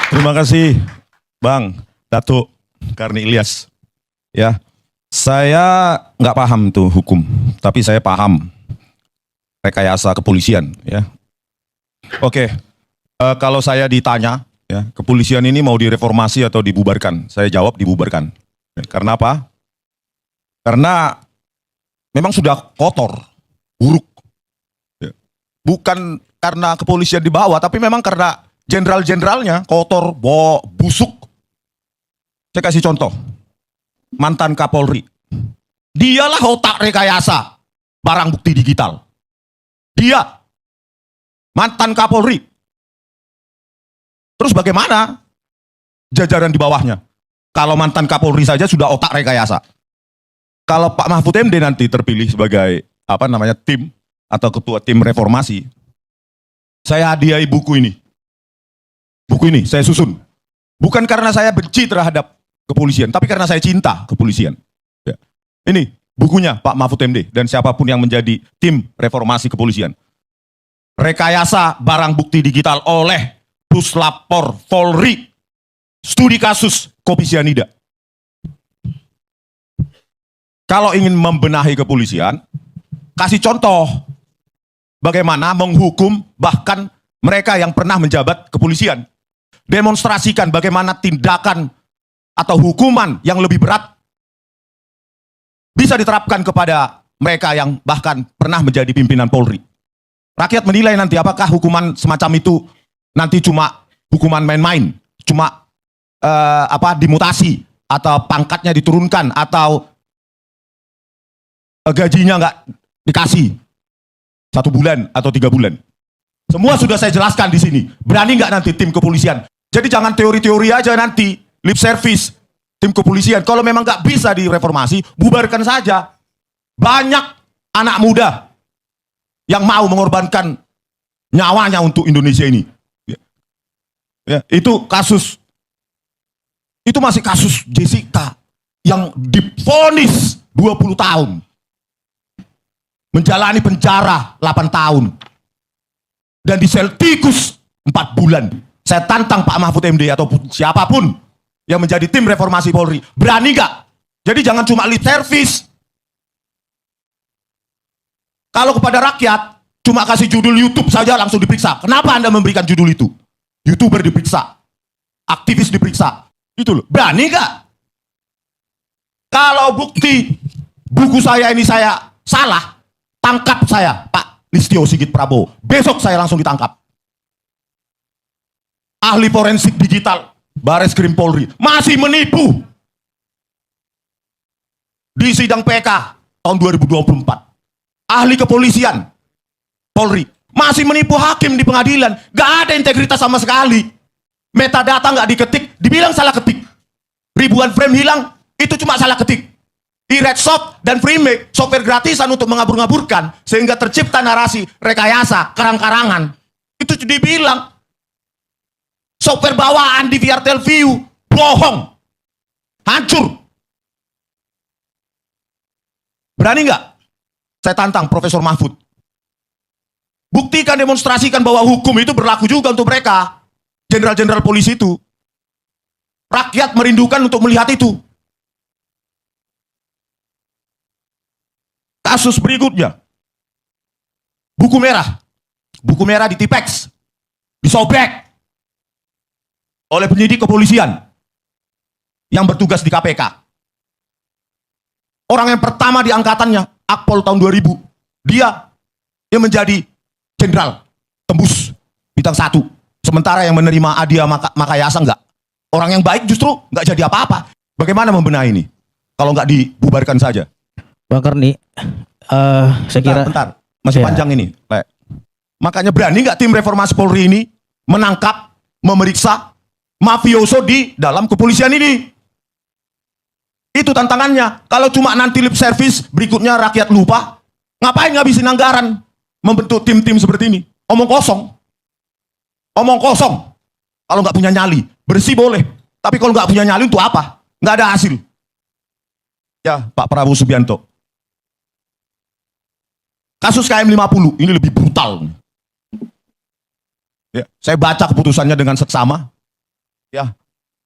Terima kasih Bang Datuk Karni Ilyas. Ya, saya nggak paham tuh hukum, tapi saya paham rekayasa kepolisian. Ya, oke. Kalau saya ditanya, ya, kepolisian ini mau direformasi atau dibubarkan, saya jawab dibubarkan. Ya, karena apa? Karena memang sudah kotor, buruk. Ya. Bukan karena kepolisian di bawah, tapi memang karena jenderal-jenderalnya kotor, busuk. Saya kasih contoh, mantan Kapolri. Dialah otak rekayasa barang bukti digital. Dia, mantan Kapolri. Terus bagaimana jajaran di bawahnya? Kalau mantan Kapolri saja sudah otak rekayasa. Kalau Pak Mahfud MD nanti terpilih sebagai tim atau ketua tim reformasi, saya hadiahi buku ini. Buku ini saya susun. Bukan karena saya benci terhadap kepolisian, tapi karena saya cinta kepolisian. Ya. Ini bukunya Pak Mahfud MD dan siapapun yang menjadi tim reformasi kepolisian. Rekayasa barang bukti digital oleh Puslapor Polri. Studi kasus kopi sianida. Kalau ingin membenahi kepolisian, kasih contoh bagaimana menghukum bahkan mereka yang pernah menjabat kepolisian. Demonstrasikan bagaimana tindakan atau hukuman yang lebih berat bisa diterapkan kepada mereka yang bahkan pernah menjadi pimpinan Polri. Rakyat menilai nanti apakah hukuman semacam itu nanti cuma hukuman main-main, cuma dimutasi atau pangkatnya diturunkan atau gajinya nggak dikasih 1 bulan atau 3 bulan. Semua sudah saya jelaskan di sini. Berani nggak nanti tim kepolisian? Jadi jangan teori-teori aja nanti, lip service tim kepolisian. Kalau memang nggak bisa direformasi, bubarkan saja. Banyak anak muda yang mau mengorbankan nyawanya untuk Indonesia ini. Ya, itu masih kasus Jessica yang divonis 20 tahun. Menjalani penjara 8 tahun. Dan di sel tikus 4 bulan. Saya tantang Pak Mahfud MD ataupun siapapun yang menjadi tim reformasi Polri. Berani nggak? Jadi jangan cuma lip service. Kalau kepada rakyat, cuma kasih judul YouTube saja langsung diperiksa. Kenapa Anda memberikan judul itu? YouTuber diperiksa. Aktivis diperiksa. Itu loh. Berani nggak? Kalau bukti buku saya ini saya salah, tangkap saya, Pak Listio Sigit Prabowo. Besok saya langsung ditangkap. Ahli forensik digital, Bareskrim Polri, masih menipu. Di sidang PK tahun 2024. Ahli kepolisian, Polri, masih menipu hakim di pengadilan. Gak ada integritas sama sekali. Metadata gak diketik, dibilang salah ketik. Ribuan frame hilang, itu cuma salah ketik. Di Redshop dan Freemake, software gratisan untuk mengabur-ngaburkan, sehingga tercipta narasi rekayasa, karang-karangan. Itu dibilang software bawaan di VRTL View, bohong, hancur. Berani nggak? Saya tantang Profesor Mahfud. Buktikan, demonstrasikan bahwa hukum itu berlaku juga untuk mereka. Jenderal-jenderal polisi itu. Rakyat merindukan untuk melihat itu. Kasus berikutnya. Buku merah. Buku merah di Tipex. Disobek oleh penyidik kepolisian yang bertugas di KPK. Orang yang pertama di angkatannya, Akpol tahun 2000, dia yang menjadi jenderal tembus bintang 1. Sementara yang menerima hadiah Makayasa enggak. Orang yang baik justru enggak jadi apa-apa. Bagaimana membenahi ini? Kalau enggak dibubarkan saja. Bang Karni, saya kira bentar. Masih panjang ini. Makanya berani enggak tim reformasi Polri ini menangkap, memeriksa mafioso di dalam kepolisian ini? Itu tantangannya. Kalau cuma nanti lip service, berikutnya rakyat lupa, ngapain ngabisin anggaran membentuk tim-tim seperti ini? Omong kosong. Omong kosong. Kalau nggak punya nyali, bersih boleh. Tapi kalau nggak punya nyali untuk apa? Nggak ada hasil. Ya, Pak Prabowo Subianto. Kasus KM 50 ini lebih brutal. Ya, saya baca keputusannya dengan seksama. Ya,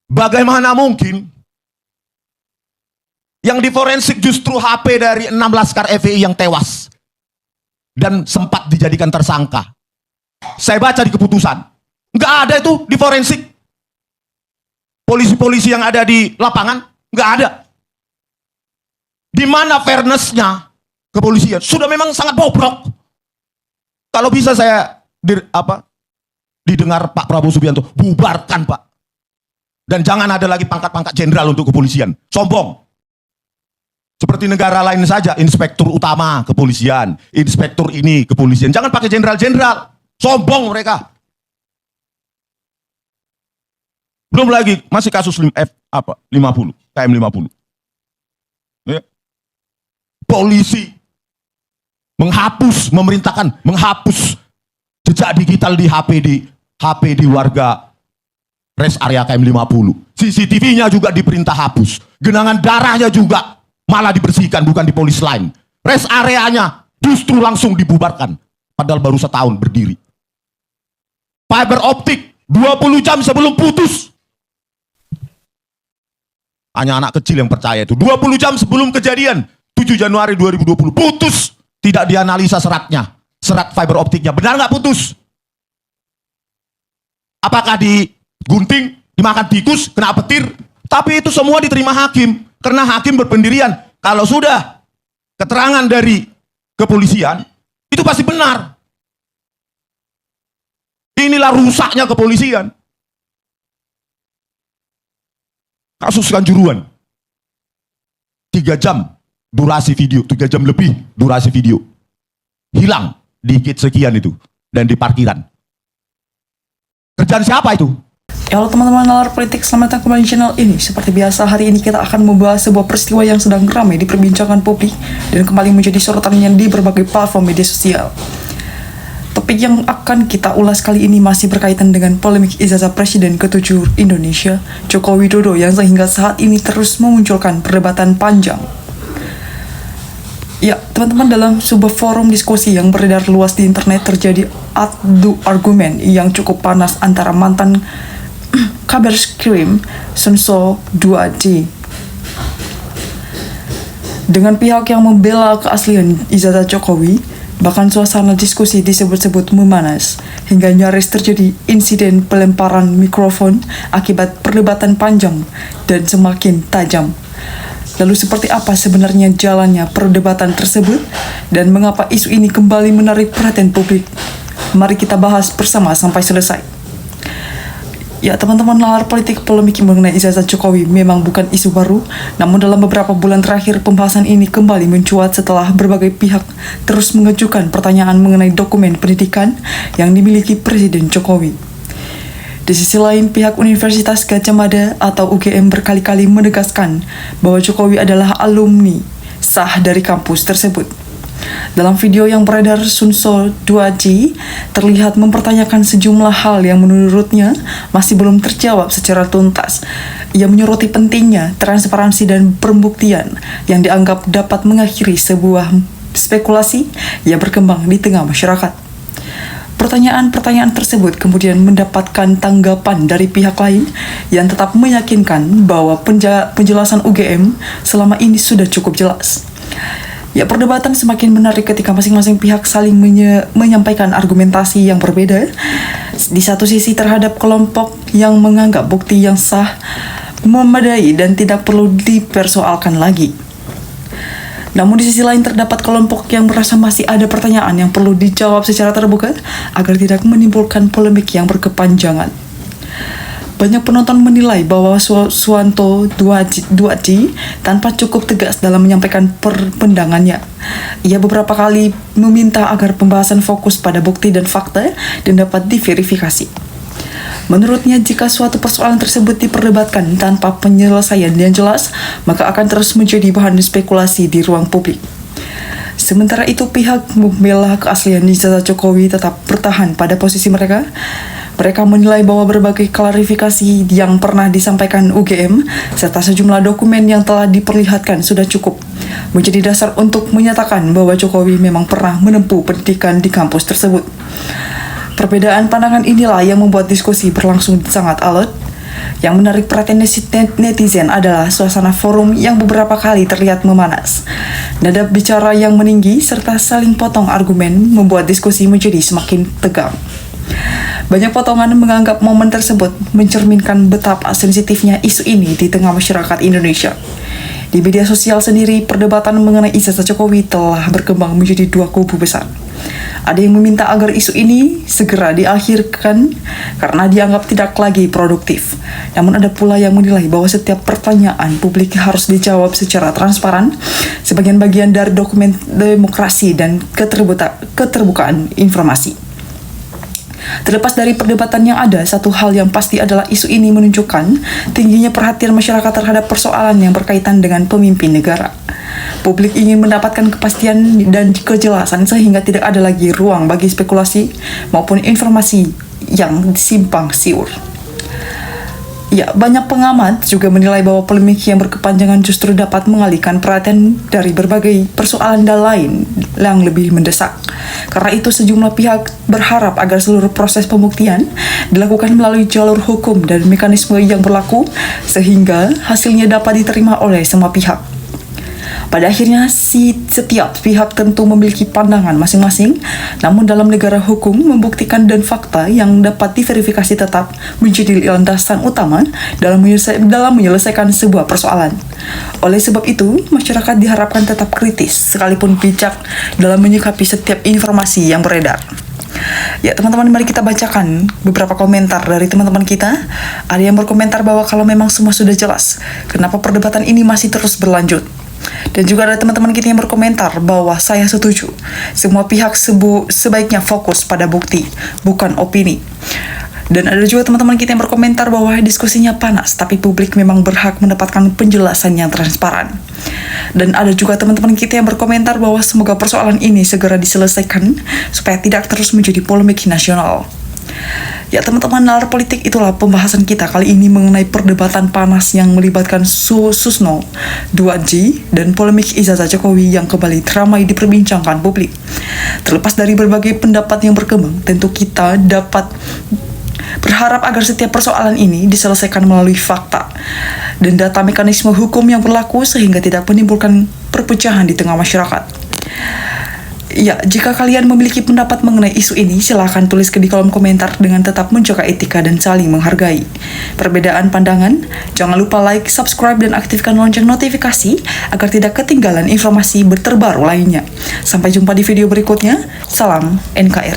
bagaimana mungkin yang diforensik justru HP dari 6 laskar FPI yang tewas dan sempat dijadikan tersangka. Saya baca di keputusan, nggak ada itu di forensik. Polisi-polisi yang ada di lapangan nggak ada. Di mana fairness-nya kepolisian? Sudah memang sangat bobrok. Kalau bisa saya didengar Pak Prabowo Subianto, bubarkan Pak. Dan jangan ada lagi pangkat-pangkat jenderal untuk kepolisian. Sombong. Seperti negara lain saja, inspektur utama kepolisian, inspektur ini kepolisian. Jangan pakai jenderal-jenderal. Sombong mereka. Belum lagi masih kasus 50, KM 50. Ya. Polisi memerintahkan menghapus jejak digital di HP di warga rest area KM 50. CCTV-nya juga diperintah hapus. Genangan darahnya juga malah dibersihkan, bukan di polis lain. Rest areanya justru langsung dibubarkan. Padahal baru setahun berdiri. Fiber optik 20 jam sebelum putus. Hanya anak kecil yang percaya itu. 20 jam sebelum kejadian 7 Januari 2020 putus. Tidak dianalisa seratnya. Serat fiber optiknya. Benar nggak putus? Apakah digunting, dimakan tikus, kena petir? Tapi itu semua diterima hakim. Karena hakim berpendirian, kalau sudah keterangan dari kepolisian, itu pasti benar. Inilah rusaknya kepolisian. Kasus Kanjuruhan. 3 jam durasi video, 3 jam lebih durasi video. Hilang di gate sekian itu. Dan di parkiran. Kerjaan siapa itu? Ya, halo teman-teman nalar politik, selamat datang kembali di channel ini. Seperti biasa, hari ini kita akan membahas sebuah peristiwa yang sedang ramai diperbincangkan publik dan kembali menjadi sorotannya di berbagai platform media sosial. Topik yang akan kita ulas kali ini masih berkaitan dengan polemik ijazah Presiden ke-7 Indonesia, Joko Widodo, yang sehingga saat ini terus memunculkan perdebatan panjang. Ya, teman-teman, dalam sebuah forum diskusi yang beredar luas di internet terjadi adu argumen yang cukup panas antara mantan Kabar Skrim Sunso 2J dengan pihak yang membela keaslian ijazah Jokowi. Bahkan suasana diskusi disebut-sebut memanas hingga nyaris terjadi insiden pelemparan mikrofon akibat perdebatan panjang dan semakin tajam. Lalu seperti apa sebenarnya jalannya perdebatan tersebut dan mengapa isu ini kembali menarik perhatian publik? Mari kita bahas bersama sampai selesai. Ya, teman-teman nalar politik, polemik mengenai ijazah Jokowi memang bukan isu baru, namun dalam beberapa bulan terakhir pembahasan ini kembali mencuat setelah berbagai pihak terus mengajukan pertanyaan mengenai dokumen pendidikan yang dimiliki Presiden Jokowi. Di sisi lain, pihak Universitas Gadjah Mada atau UGM berkali-kali menegaskan bahwa Jokowi adalah alumni sah dari kampus tersebut. Dalam video yang beredar, Sunso 2J terlihat mempertanyakan sejumlah hal yang menurutnya masih belum terjawab secara tuntas. Ia menyoroti pentingnya transparansi dan pembuktian yang dianggap dapat mengakhiri sebuah spekulasi yang berkembang di tengah masyarakat. Pertanyaan-pertanyaan tersebut kemudian mendapatkan tanggapan dari pihak lain yang tetap meyakinkan bahwa penjelasan UGM selama ini sudah cukup jelas. Ya, perdebatan semakin menarik ketika masing-masing pihak saling menyampaikan argumentasi yang berbeda. Di satu sisi terhadap kelompok yang menganggap bukti yang sah memadai dan tidak perlu dipersoalkan lagi. Namun di sisi lain terdapat kelompok yang merasa masih ada pertanyaan yang perlu dijawab secara terbuka agar tidak menimbulkan polemik yang berkepanjangan. Banyak penonton menilai bahwa Suwanto 2J tanpa cukup tegas dalam menyampaikan pendangannya. Ia beberapa kali meminta agar pembahasan fokus pada bukti dan fakta dan dapat diverifikasi. Menurutnya, jika suatu persoalan tersebut diperdebatkan tanpa penyelesaian yang jelas, maka akan terus menjadi bahan spekulasi di ruang publik. Sementara itu, pihak membela keaslian ijazah Jokowi tetap bertahan pada posisi mereka. Mereka menilai bahwa berbagai klarifikasi yang pernah disampaikan UGM serta sejumlah dokumen yang telah diperlihatkan sudah cukup menjadi dasar untuk menyatakan bahwa Jokowi memang pernah menempuh pendidikan di kampus tersebut. Perbedaan pandangan inilah yang membuat diskusi berlangsung sangat alot. Yang menarik perhatian netizen adalah suasana forum yang beberapa kali terlihat memanas. Nada bicara yang meninggi serta saling potong argumen membuat diskusi menjadi semakin tegang. Banyak potongan menganggap momen tersebut mencerminkan betapa sensitifnya isu ini di tengah masyarakat Indonesia. Di media sosial sendiri, perdebatan mengenai ijazah Jokowi telah berkembang menjadi dua kubu besar. Ada yang meminta agar isu ini segera diakhirkan karena dianggap tidak lagi produktif. Namun ada pula yang menilai bahwa setiap pertanyaan publik harus dijawab secara transparan sebagai bagian dari dokumen demokrasi dan keterbukaan informasi. Terlepas dari perdebatan yang ada, satu hal yang pasti adalah isu ini menunjukkan tingginya perhatian masyarakat terhadap persoalan yang berkaitan dengan pemimpin negara. Publik ingin mendapatkan kepastian dan kejelasan sehingga tidak ada lagi ruang bagi spekulasi maupun informasi yang simpang siur. Ya, banyak pengamat juga menilai bahwa polemik yang berkepanjangan justru dapat mengalihkan perhatian dari berbagai persoalan lain yang lebih mendesak. Karena itu sejumlah pihak berharap agar seluruh proses pembuktian dilakukan melalui jalur hukum dan mekanisme yang berlaku sehingga hasilnya dapat diterima oleh semua pihak. Pada akhirnya, setiap pihak tentu memiliki pandangan masing-masing, namun dalam negara hukum, membuktikan dan fakta yang dapat diverifikasi tetap menjadi landasan utama dalam menyelesaikan sebuah persoalan. Oleh sebab itu, masyarakat diharapkan tetap kritis, sekalipun bijak dalam menyikapi setiap informasi yang beredar. Ya teman-teman, mari kita bacakan beberapa komentar dari teman-teman kita. Ada yang berkomentar bahwa kalau memang semua sudah jelas, kenapa perdebatan ini masih terus berlanjut? Dan juga ada teman-teman kita yang berkomentar bahwa saya setuju, semua pihak sebaiknya fokus pada bukti, bukan opini. Dan ada juga teman-teman kita yang berkomentar bahwa diskusinya panas, tapi publik memang berhak mendapatkan penjelasan yang transparan. Dan ada juga teman-teman kita yang berkomentar bahwa semoga persoalan ini segera diselesaikan supaya tidak terus menjadi polemik nasional. Ya teman-teman, nalar politik itulah pembahasan kita kali ini mengenai perdebatan panas yang melibatkan Susno 2G dan polemik ijazah Jokowi yang kembali ramai diperbincangkan publik. Terlepas dari berbagai pendapat yang berkembang, tentu kita dapat berharap agar setiap persoalan ini diselesaikan melalui fakta dan data mekanisme hukum yang berlaku sehingga tidak menimbulkan perpecahan di tengah masyarakat. Ya, jika kalian memiliki pendapat mengenai isu ini, silahkan tulis di kolom komentar dengan tetap menjaga etika dan saling menghargai perbedaan pandangan. Jangan lupa like, subscribe, dan aktifkan lonceng notifikasi agar tidak ketinggalan informasi terbaru lainnya. Sampai jumpa di video berikutnya. Salam NKRI.